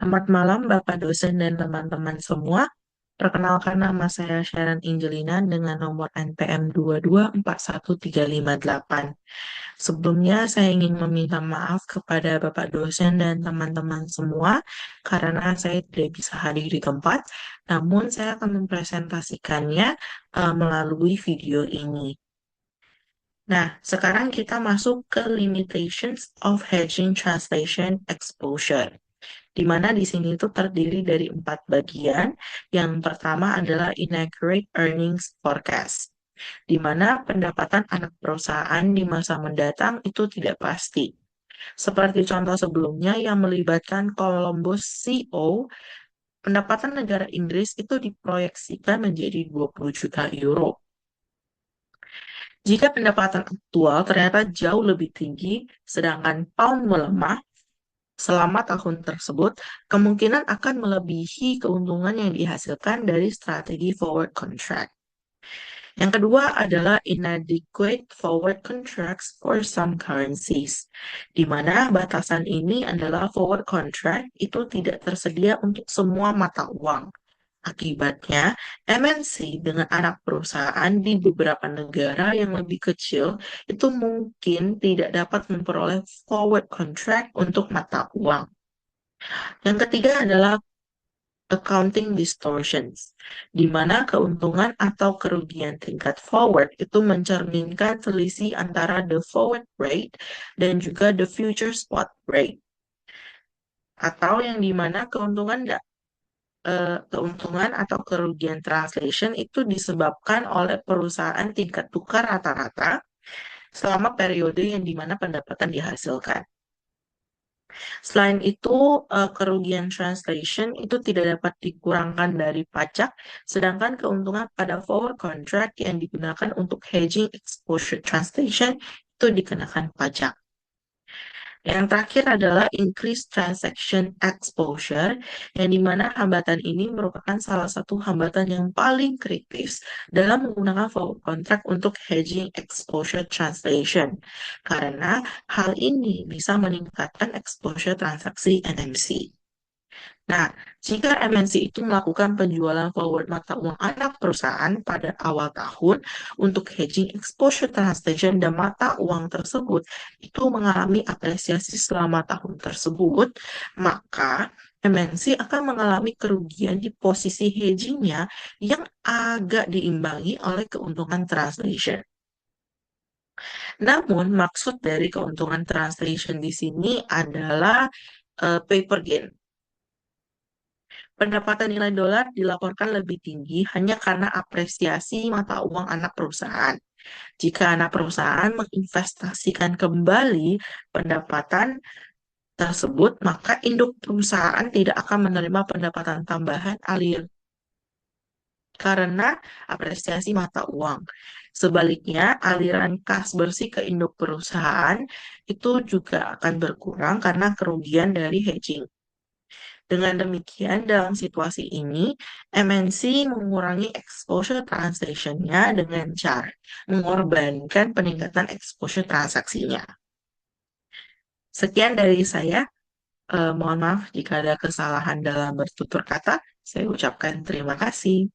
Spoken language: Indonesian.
Selamat malam Bapak dosen dan teman-teman semua. Perkenalkan nama saya Sharon Angelina dengan nomor NPM 2241358. Sebelumnya saya ingin meminta maaf kepada Bapak dosen dan teman-teman semua karena saya tidak bisa hadir di tempat, namun saya akan mempresentasikannya melalui video ini. Nah, sekarang kita masuk ke limitations of hedging translation exposure, di mana di sini itu terdiri dari 4 bagian. Yang pertama adalah inaccurate earnings forecast, di mana pendapatan anak perusahaan di masa mendatang itu tidak pasti. Seperti contoh sebelumnya yang melibatkan Columbus CO, pendapatan negara Inggris itu diproyeksikan menjadi 20 juta euro. Jika pendapatan aktual ternyata jauh lebih tinggi, sedangkan pound melemah, selama tahun tersebut, kemungkinan akan melebihi keuntungan yang dihasilkan dari strategi forward contract. Yang kedua adalah inadequate forward contracts for some currencies, di mana batasan ini adalah forward contract itu tidak tersedia untuk semua mata uang. Akibatnya, MNC dengan anak perusahaan di beberapa negara yang lebih kecil itu mungkin tidak dapat memperoleh forward contract untuk mata uang. Yang ketiga adalah accounting distortions, di mana keuntungan atau kerugian tingkat forward itu mencerminkan selisih antara the forward rate dan juga the future spot rate. Atau yang dimana keuntungan atau kerugian translation itu disebabkan oleh perusahaan tingkat tukar rata-rata selama periode yang dimana pendapatan dihasilkan. Selain itu, kerugian translation itu tidak dapat dikurangkan dari pajak, sedangkan keuntungan pada forward contract yang digunakan untuk hedging exposure translation itu dikenakan pajak. Yang terakhir adalah increased transaction exposure, yang dimana hambatan ini merupakan salah satu hambatan yang paling kritis dalam menggunakan forward contract untuk hedging exposure translation, karena hal ini bisa meningkatkan exposure transaksi NMC. Nah, jika MNC itu melakukan penjualan forward mata uang anak perusahaan pada awal tahun untuk hedging exposure translation dan mata uang tersebut itu mengalami apresiasi selama tahun tersebut, maka MNC akan mengalami kerugian di posisi hedgingnya yang agak diimbangi oleh keuntungan translation. Namun, maksud dari keuntungan translation di sini adalah paper gain. Pendapatan nilai dolar dilaporkan lebih tinggi hanya karena apresiasi mata uang anak perusahaan. Jika anak perusahaan menginvestasikan kembali pendapatan tersebut, maka induk perusahaan tidak akan menerima pendapatan tambahan karena apresiasi mata uang. Sebaliknya, aliran kas bersih ke induk perusahaan itu juga akan berkurang karena kerugian dari hedging. Dengan demikian, dalam situasi ini, MNC mengurangi exposure transaction-nya dengan cara mengorbankan peningkatan exposure transaksinya. Sekian dari saya. Mohon maaf jika ada kesalahan dalam bertutur kata. Saya ucapkan terima kasih.